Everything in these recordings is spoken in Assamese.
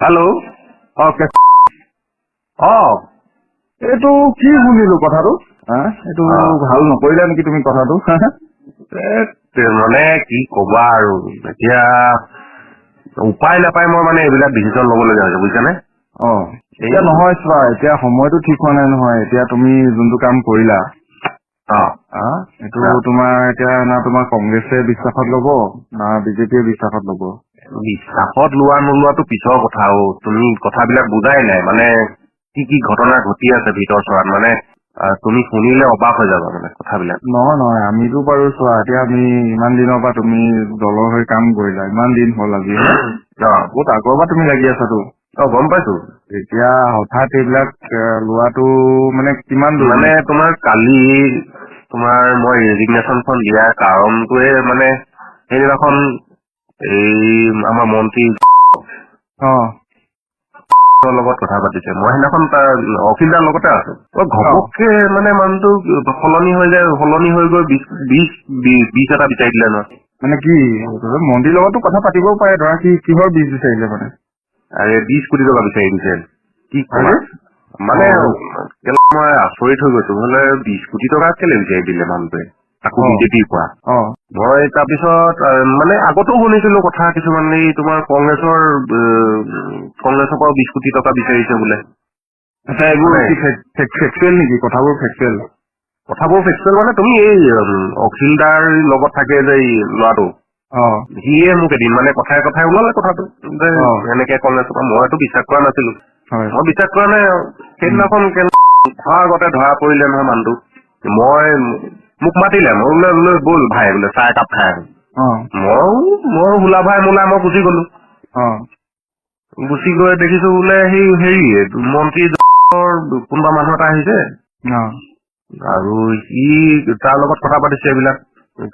হেল্ল' এইটো কি শুনিলো কথাটো এইটো ভাল নকৰিলা নেকি তুমি কথাটো মানে কি কবা আৰু এতিয়া উপায় নাপায় মই মানে এইবিলাক ডিচিছন ল'বলগীয়া হৈছে বুজিছানে। এতিয়া নহয় চোৱা, এতিয়া সময়টো ঠিক হোৱা নাই নহয়। এতিয়া তুমি যোনটো কাম কৰিলা এইটো তোমাৰ এতিয়া না তোমাৰ কংগ্ৰেছে বিশ্বাসত ল'ব না বিজেপিয়ে বিশ্বাসত ল'ব। বিশ্বাসত লোৱা নোলোৱাটো পিছৰ কথা। তুমি কথাবিলাক বুজাই নাই মানে কি ঘটনা ঘটি আছে ভিতৰ চৰাত মানে তুমি শুনিলে অবাক হৈ যাবা মানে কথাবিলাক। নহয় আমিতো বাৰু চোৱা, এতিয়া আমি ইমান দিনৰ পৰা তুমি দলৰ হৈ কাম কৰিলা, ইমান দিন হ'ল আজি বহুত আগৰ পৰা তুমি লাগি আছাতো। গম পাইছো। এতিয়া হঠাৎ এইবিলাক লোৱাটো মানে কিমান দূৰ মানে তোমাৰ কালি তোমাৰ মই ৰেজিগনেশ্যনখন দিয়াৰ কাৰণটোৱে মানে সেইদিনাখন এই আমাৰ মন্ত্ৰী লগত কথা পাতিছে। মই সেইদিনাখন তাৰ অখিলদাৰ লগতে আছো। ঘপককে মানে মানুহটো সলনি হৈ গৈ 20 এটা বিচাৰি দিলে নহয়। মানে কি মন্ত্ৰীৰ লগতো কথা পাতিবও পাৰে, ধৰা কিহৰ বীজ বিচাৰিলে মানে? আৰে 20 কোটি টকা বিচাৰি দিছে। কি কবা মানে মই আচৰিত হৈ গৈছো। মানে 20 কোটি টকা কেলে বিচাৰি দিলে মানুহটোৱে, আকৌ বিজেপিৰ পৰা। মই তাৰপিছত মানে আগতেও শুনিছিলো কথা কিছুমান, এই তোমাৰ কংগ্ৰেছৰ পৰাও 20 কোটি টকা বিচাৰিছে বোলে। এইবোৰ ফেক্সুৱেল নেকি? কথাবোৰ ফেক্সুৱেল মানে তুমি এই অখিলদাৰ লগত থাকে যে এই ল'ৰাটো, সিয়ে মোক এদিন মানে কথাই ওলালে কথাটো যে এনেকে কংগ্ৰেছৰ পৰা। মইতো বিশ্বাস কৰা নাছিলো। মই বিশ্বাস কৰা নাই। সেইদিনাখন আগতে ধৰা পৰিলে নহয় মানুহটো। মোক মাতিলে, মই বোলে ব'ল ভাই বোলে চাহ একাপ খাই আহো। মই বোলা ভাই মোলা মই গুচি গলো। গুচি গৈ দেখিছো বোলে হেৰি মন্ত্ৰী কোনোবা মানুহ এটা আহিছে আৰু সি তাৰ লগত কথা পাতিছে এইবিলাক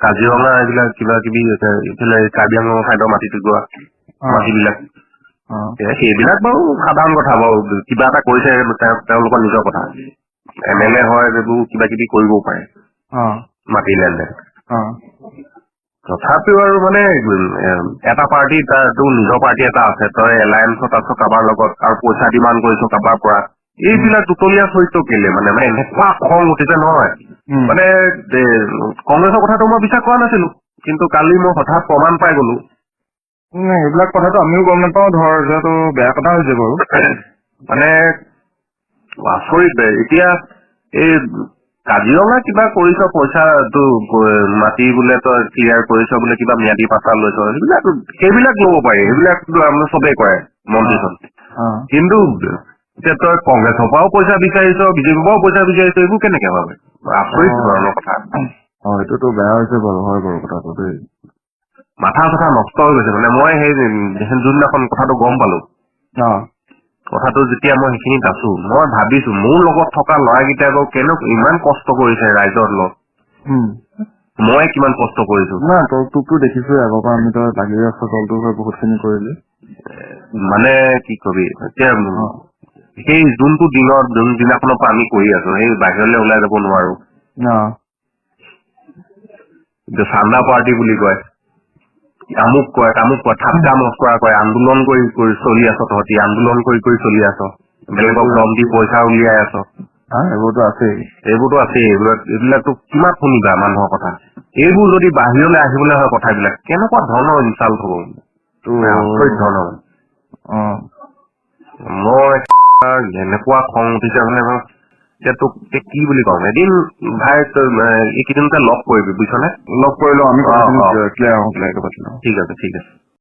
কাজিৰঙা এইবিলাক কিবা কিবি এইফালে কাৰ্বি আংলঙৰ চাইডৰ মাটিটো যোৱা মাটিবিলাক। সেইবিলাক বাৰু সাধাৰণ কথা বাৰু, কিবা এটা কৰিছে তেওঁলোকৰ নিজৰ কথা। MLA হয় এইবোৰ কিবা কিবি কৰিবও পাৰে মাটি লেনদেন। তথাপিও আৰু মানে এটা পাৰ্টি, তোৰ নিজৰ পাৰ্টি এটা আছে, তই এলায়েন্সত আছ কাৰোবাৰ লগত আৰু পইচা ডিমাণ্ড কৰিছ কাৰোবাৰ পৰা। এইবিলাক দুতলীয়া চৰিত্ৰ কেলে মানে এনেকুৱা খং উঠিছে নহয়। মানে কংগ্ৰেছৰ কথাটো মই বিশ্বাস কৰা নাছিলো, কিন্তু কালি মই হঠাৎ প্ৰমাণ পাই গলো। এইবিলাক কথাটো আমিও গম নাপাও, ধৰ যিহেতু বেয়া কথা হৈছে বাৰু। মানে আচৰিত। এতিয়া এই কাজিৰঙা কিবা কৰিছ, পইচাটো মাটি বোলে তই ক্লিয়াৰ কৰিছ বোলে, কিবা ম্যাদী পাট্টা লৈছ, সেইবিলাক ল'ব পাৰি। সেইবিলাকতো আমি চবেই কৰে মন্ত্ৰীজন। কিন্তু এতিয়া তই কংগ্ৰেছৰ পৰাও পইচা বিচাৰিছ, বিজেপিৰ পৰাও পইচা বিচাৰিছ, এইবোৰ কেনেকে ভাবে? আচৰিত ধৰণৰ কথা। এইটোতো বেয়া হৈছে বাৰু, হয় বাৰু কথাটো দেই। মাথা চাথা নষ্ট হৈ গৈছে মানে। মই সেই যোনদিনাখন কথাটো গম পালো, কথাটো যেতিয়া মই সেইখিনিত আছো, মই ভাবিছো মোৰ লগত থকা ল'ৰাকেইটাই বাৰু ইমান কষ্ট কৰিছে ৰাইজৰ লগত, মই কিমান কষ্ট কৰিছো। তোকতো দেখিছোৱে আগৰ পৰা, আমি তই লাগি আছ দলটোৰ হৈ বহুত খিনি কৰিলি। মানে কি কবি এতিয়া, সেই যোনটো যোনদিনাখনৰ পৰা আমি কৰি আছো, সেই বাহিৰলৈ ওলাই যাব নোৱাৰো। চান্দা পাৰ্টি বুলি কয়, আমুক কয় তামুক কয়, ঠাট্টা মস্কৰা কয়, আন্দোলন কৰি চলি আছ, তহঁতি আন্দোলন কৰি চলি আছ, বেলেগক দম দি পইচা উলিয়াই আছ। এইবোৰতো আছেই। এইবিলাকতো কিমান শুনিবা মানুহৰ কথা। এইবোৰ যদি বাহিৰলৈ আহিবলৈ হয় কথাবিলাক, কেনেকুৱা ধৰণৰ ইনচাল্ট হব, আচৰিত ধৰণৰ। মই এনেকুৱা খং উঠিছে মানে, এতিয়া তোক কি বুলি কম। এদিন ভাই এইকেইদিনতে লগ কৰিবি বুজিছনে? লগ কৰিলো আমি, ঠিক আছে।